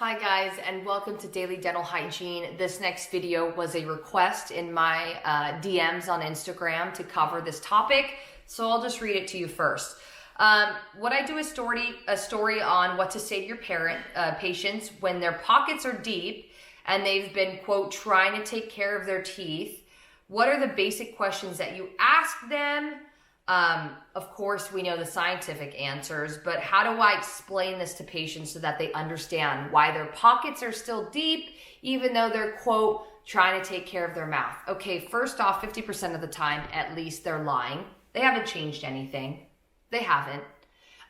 Hi guys, and welcome to Daily Dental Hygiene. This next video was a request in my DMs on Instagram to cover this topic, so I'll just read it to you first. What I do is a story on what to say to your patients when their pockets are deep and they've been, quote, trying to take care of their teeth. What are the basic questions that you ask them? Of course, we know the scientific answers, but how do I explain this to patients so that they understand why their pockets are still deep, even though they're, quote, trying to take care of their mouth? Okay, first off, 50% of the time, at least, they're lying. They haven't changed anything. They haven't.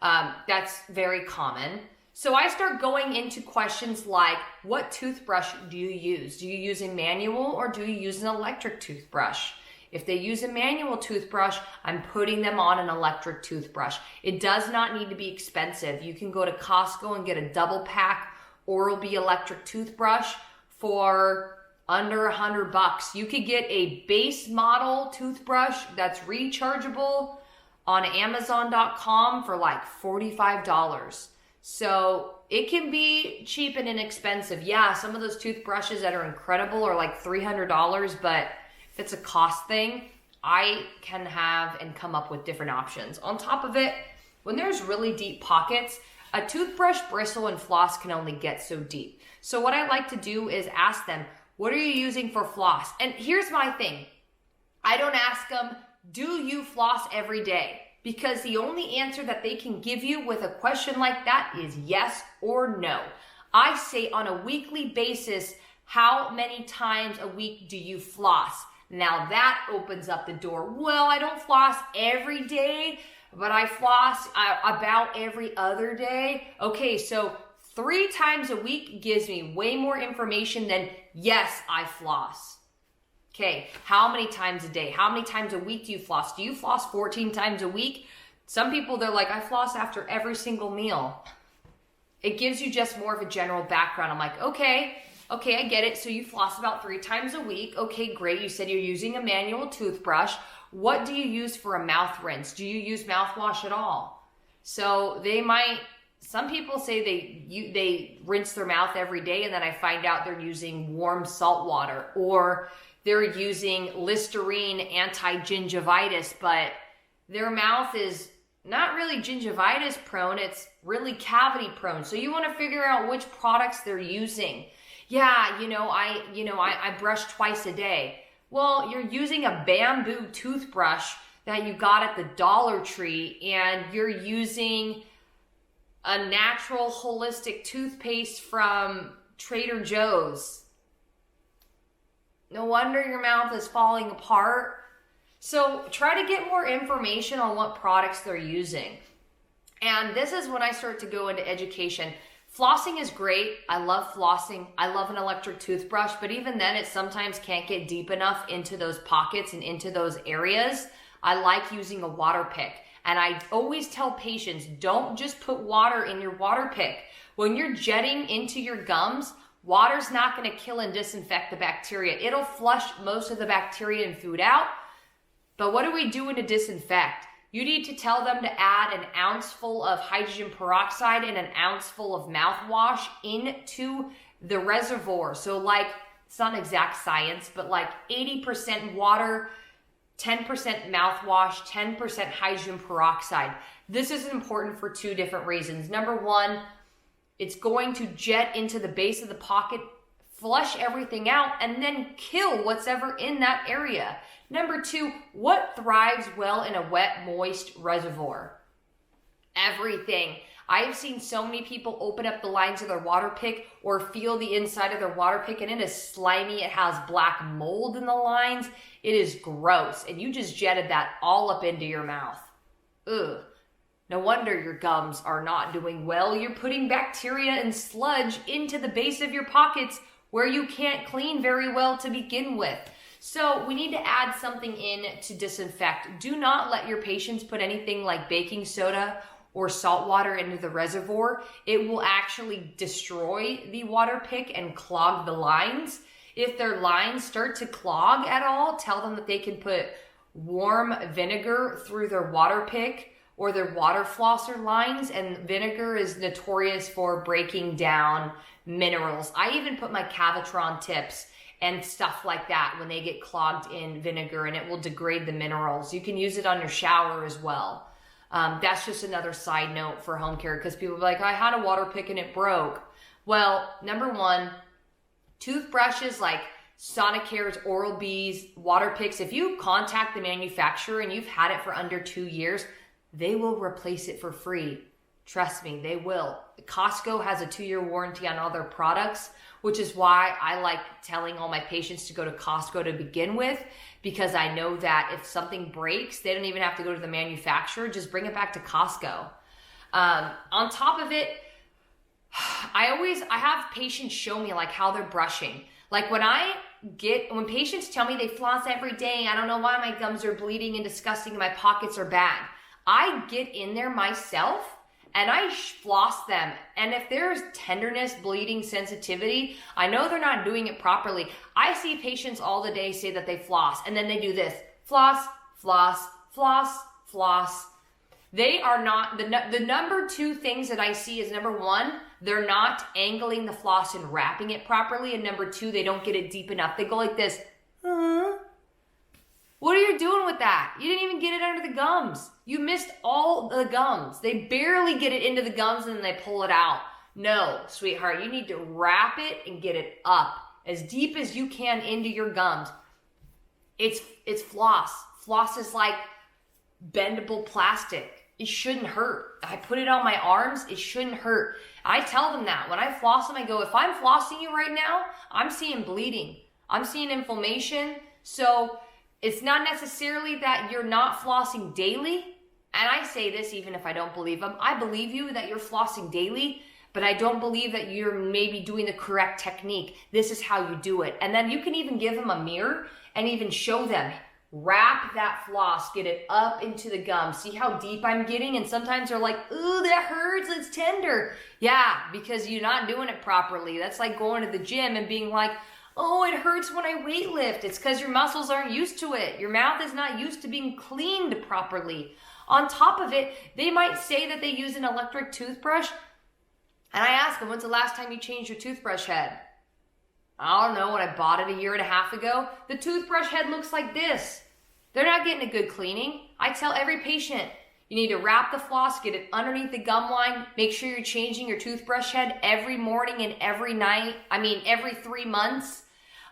That's very common. So I start going into questions like, what toothbrush do you use? Do you use a manual or do you use an electric toothbrush? If they use a manual toothbrush, I'm putting them on an electric toothbrush. It does not need to be expensive. You can go to Costco and get a double pack Oral-B electric toothbrush for under $100. You could get a base model toothbrush that's rechargeable on Amazon.com for like $45. So it can be cheap and inexpensive. Yeah, some of those toothbrushes that are incredible are like $300, but if it's a cost thing, I can have and come up with different options. On top of it, when there's really deep pockets, a toothbrush bristle and floss can only get so deep. So what I like to do is ask them, what are you using for floss? And here's my thing. I don't ask them, do you floss every day? Because the only answer that they can give you with a question like that is yes or no. I say on a weekly basis, how many times a week do you floss? Now that opens up the door. Well, I don't floss every day, but I floss about every other day. Okay, so 3 times a week gives me way more information than yes, I floss. Okay, how many times a day? How many times a week do you floss? Do you floss 14 times a week? Some people, they're like, I floss after every single meal. It gives you just more of a general background. I'm like, okay, I get it. So you floss about 3 times a week. Okay, great. You said you're using a manual toothbrush. What do you use for a mouth rinse? Do you use mouthwash at all? So some people say they rinse their mouth every day, and then I find out they're using warm salt water, or they're using Listerine anti-gingivitis, but their mouth is not really gingivitis prone. It's really cavity prone. So you want to figure out which products they're using. Yeah, I brush twice a day. Well, you're using a bamboo toothbrush that you got at the Dollar Tree, and you're using a natural holistic toothpaste from Trader Joe's. No wonder your mouth is falling apart. So try to get more information on what products they're using. And this is when I start to go into education. Flossing is great. I love flossing. I love an electric toothbrush, but even then it sometimes can't get deep enough into those pockets and into those areas. I like using a water pick. And I always tell patients, don't just put water in your water pick. When you're jetting into your gums, water's not going to kill and disinfect the bacteria. It'll flush most of the bacteria and food out. But what do we do to disinfect? You need to tell them to add an ounce full of hydrogen peroxide and an ounce full of mouthwash into the reservoir. So like, it's not exact science, but like 80% water, 10% mouthwash, 10% hydrogen peroxide. This is important for 2 different reasons. Number 1, it's going to jet into the base of the pocket, flush everything out, and then kill what's ever in that area. Number 2, what thrives well in a wet, moist reservoir? Everything. I have seen so many people open up the lines of their water pick or feel the inside of their water pick, and it is slimy. It has black mold in the lines. It is gross. And you just jetted that all up into your mouth. Ugh. No wonder your gums are not doing well. You're putting bacteria and sludge into the base of your pockets where you can't clean very well to begin with. So we need to add something in to disinfect. Do not let your patients put anything like baking soda or salt water into the reservoir. It will actually destroy the water pick and clog the lines. If their lines start to clog at all, tell them that they can put warm vinegar through their water pick or their water flosser lines, and vinegar is notorious for breaking down minerals. I even put my Cavitron tips and stuff like that when they get clogged in vinegar, and it will degrade the minerals. You can use it on your shower as well. That's just another side note for home care, because people be like, I had a water pick and it broke. Well, number one, toothbrushes like Sonicare's, Oral-B's, water picks, if you contact the manufacturer and you've had it for under 2 years, they will replace it for free. Trust me, they will. Costco has a 2-year warranty on all their products, which is why I like telling all my patients to go to Costco to begin with, because I know that if something breaks, they don't even have to go to the manufacturer, just bring it back to Costco. On top of it, I have patients show me like how they're brushing. Like when patients tell me they floss every day, I don't know why my gums are bleeding and disgusting and my pockets are bad. I get in there myself and I floss them. And if there's tenderness, bleeding, sensitivity, I know they're not doing it properly. I see patients all the day say that they floss and then they do this: floss, floss, floss, floss. They are not, the number two things that I see is, number one, they're not angling the floss and wrapping it properly. And number two, they don't get it deep enough. They go like this. What are you doing with that? You didn't even get it under the gums. You missed all the gums. They barely get it into the gums and then they pull it out. No, sweetheart, you need to wrap it and get it up as deep as you can into your gums. It's floss. Floss is like bendable plastic. It shouldn't hurt. I put it on my arms. It shouldn't hurt. I tell them that. When I floss them, I go, if I'm flossing you right now, I'm seeing bleeding. I'm seeing inflammation. So it's not necessarily that you're not flossing daily. And I say this even if I don't believe them. I believe you that you're flossing daily, but I don't believe that you're maybe doing the correct technique. This is how you do it. And then you can even give them a mirror and even show them. Wrap that floss, get it up into the gum. See how deep I'm getting? And sometimes they're like, ooh, that hurts, it's tender. Yeah, because you're not doing it properly. That's like going to the gym and being like, oh, it hurts when I weightlift. It's because your muscles aren't used to it. Your mouth is not used to being cleaned properly. On top of it, they might say that they use an electric toothbrush. And I ask them, when's the last time you changed your toothbrush head? I don't know, when I bought it 1.5 years ago. The toothbrush head looks like this. They're not getting a good cleaning. I tell every patient, you need to wrap the floss, get it underneath the gum line, make sure you're changing your toothbrush head every morning and every night. Every 3 months.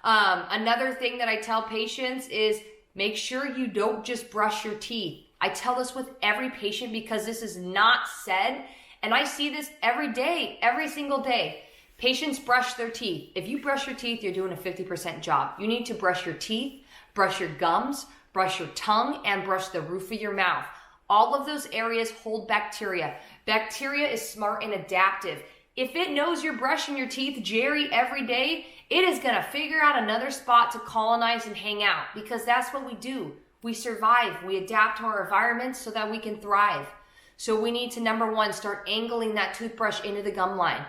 Another thing that I tell patients is make sure you don't just brush your teeth. I tell this with every patient because this is not said, and I see this every day, every single day. Patients brush their teeth. If you brush your teeth, you're doing a 50% job. You need to brush your teeth, brush your gums, brush your tongue, and brush the roof of your mouth. All of those areas hold bacteria. Bacteria is smart and adaptive. If it knows you're brushing your teeth, Jerry, every day, it is going to figure out another spot to colonize and hang out, because that's what we do. We survive. We adapt to our environment so that we can thrive. So we need to, number one, start angling that toothbrush into the gum line.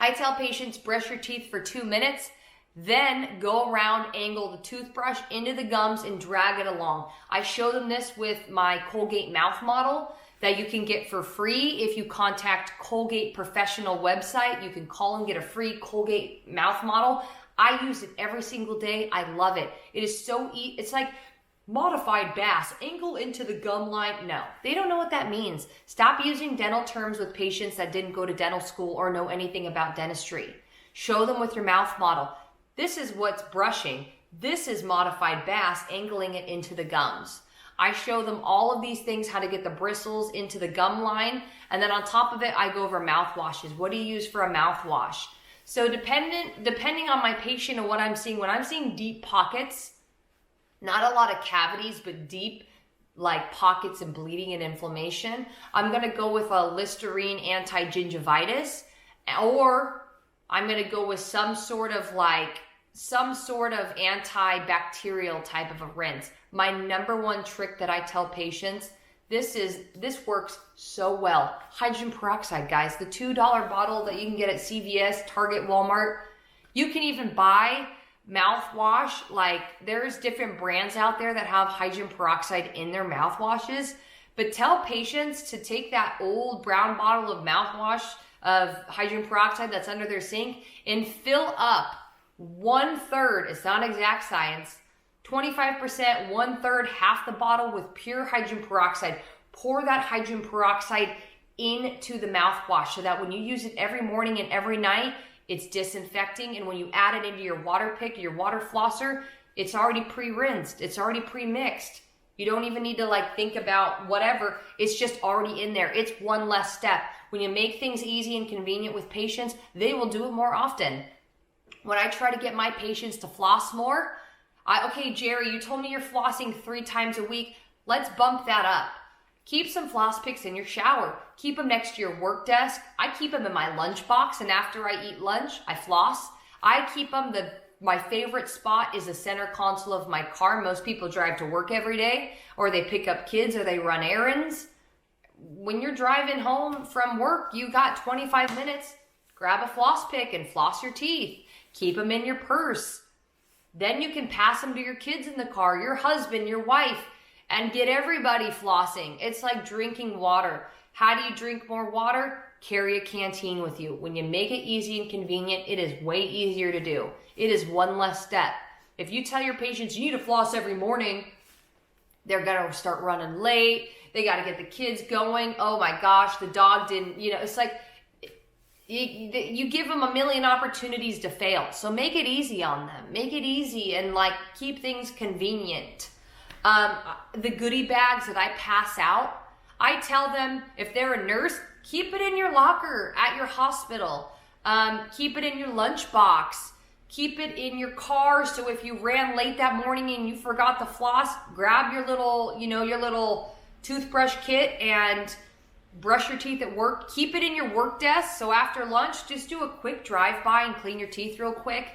I tell patients, brush your teeth for 2 minutes, then go around, angle the toothbrush into the gums and drag it along. I show them this with my Colgate mouth model that you can get for free if you contact Colgate Professional website. You can call and get a free Colgate mouth model. I use it every single day. I love it. It is so easy. It's like modified bass, angle into the gum line. No, they don't know what that means. Stop using dental terms with patients that didn't go to dental school or know anything about dentistry. Show them with your mouth model. This is what's brushing. This is modified bass, angling it into the gums. I show them all of these things, how to get the bristles into the gum line. And then on top of it, I go over mouthwashes. What do you use for a mouthwash? So depending on my patient and what I'm seeing, when I'm seeing deep pockets, not a lot of cavities, but deep like pockets and bleeding and inflammation, I'm going to go with a Listerine anti-gingivitis, or I'm going to go with some sort of antibacterial type of a rinse. My number one trick that I tell patients, this works so well. Hydrogen peroxide, guys, the $2 bottle that you can get at CVS, Target, Walmart. You can even buy mouthwash. Like, there's different brands out there that have hydrogen peroxide in their mouthwashes, But tell patients to take that old brown bottle of mouthwash of hydrogen peroxide that's under their sink and fill up 1/3, it's not exact science, 25%, 1/3, half the bottle with pure hydrogen peroxide. Pour that hydrogen peroxide into the mouthwash so that when you use it every morning and every night, it's disinfecting. And when you add it into your water pick, your water flosser, it's already pre-rinsed. It's already pre-mixed. You don't even need to like think about whatever. It's just already in there. It's one less step. When you make things easy and convenient with patients, they will do it more often. When I try to get my patients to floss more, okay, Jerry, you told me you're flossing 3 times a week. Let's bump that up. Keep some floss picks in your shower. Keep them next to your work desk. I keep them in my lunch box, and after I eat lunch, I floss. I keep them, my favorite spot is the center console of my car. Most people drive to work every day, or they pick up kids, or they run errands. When you're driving home from work, you got 25 minutes. Grab a floss pick and floss your teeth. Keep them in your purse. Then you can pass them to your kids in the car, your husband, your wife, and get everybody flossing. It's like drinking water. How do you drink more water? Carry a canteen with you. When you make it easy and convenient, it is way easier to do. It is one less step. If you tell your patients you need to floss every morning, they're gonna start running late. They gotta get the kids going. Oh my gosh, the dog didn't, it's like, you give them a million opportunities to fail. So make it easy on them. Make it easy and like keep things convenient. The goodie bags that I pass out, I tell them if they're a nurse, keep it in your locker at your hospital. Keep it in your lunch box. Keep it in your car. So if you ran late that morning and you forgot to floss, grab your little toothbrush kit and brush your teeth at work. Keep it in your work desk. So after lunch, just do a quick drive-by and clean your teeth real quick.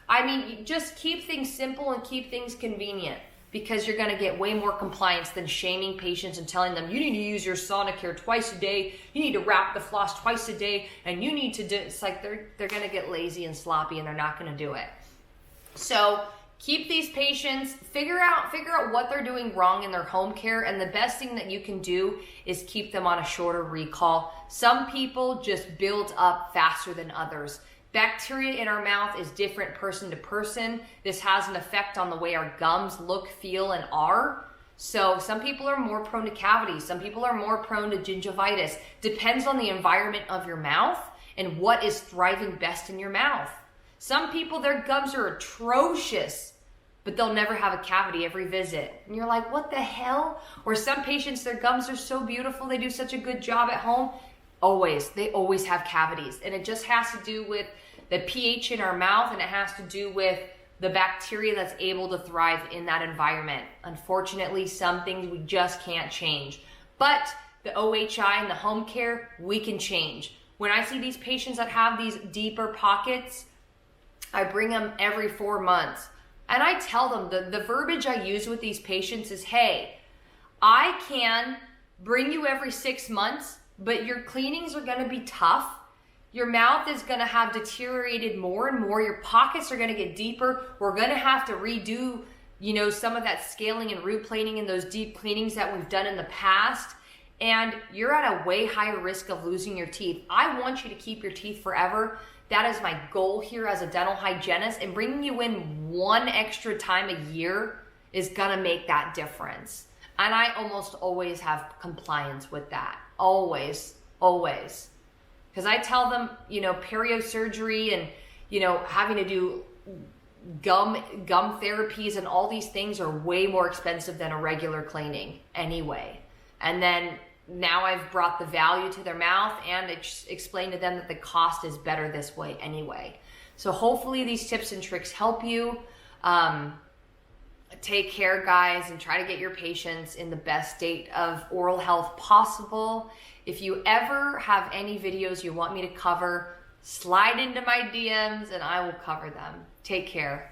I mean, just keep things simple and keep things convenient, because you're gonna get way more compliance than shaming patients and telling them, you need to use your Sonicare twice a day, you need to wrap the floss twice a day, and you need to do, it's like they're gonna get lazy and sloppy and they're not gonna do it. So keep these patients, figure out what they're doing wrong in their home care, and the best thing that you can do is keep them on a shorter recall. Some people just build up faster than others. Bacteria in our mouth is different person to person. This has an effect on the way our gums look, feel, and are. So some people are more prone to cavities. Some people are more prone to gingivitis. Depends on the environment of your mouth and what is thriving best in your mouth. Some people, their gums are atrocious, but they'll never have a cavity every visit. And you're like, what the hell? Or some patients, their gums are so beautiful, they do such a good job at home. They always have cavities. And it just has to do with the pH in our mouth, and it has to do with the bacteria that's able to thrive in that environment. Unfortunately, some things we just can't change. But the OHI and the home care, we can change. When I see these patients that have these deeper pockets, I bring them every 4 months. And I tell them, the verbiage I use with these patients is, hey, I can bring you every 6 months, but your cleanings are gonna be tough. Your mouth is gonna have deteriorated more and more. Your pockets are gonna get deeper. We're gonna have to redo, some of that scaling and root planing and those deep cleanings that we've done in the past. And you're at a way higher risk of losing your teeth. I want you to keep your teeth forever. That is my goal here as a dental hygienist. And bringing you in one extra time a year is gonna make that difference. And I almost always have compliance with that. Always. Because I tell them, perio surgery and, having to do gum therapies and all these things are way more expensive than a regular cleaning anyway. And then now I've brought the value to their mouth and explained to them that the cost is better this way anyway. So hopefully these tips and tricks help you. Take care, guys, and try to get your patients in the best state of oral health possible. If you ever have any videos you want me to cover, slide into my DMs and I will cover them. Take care.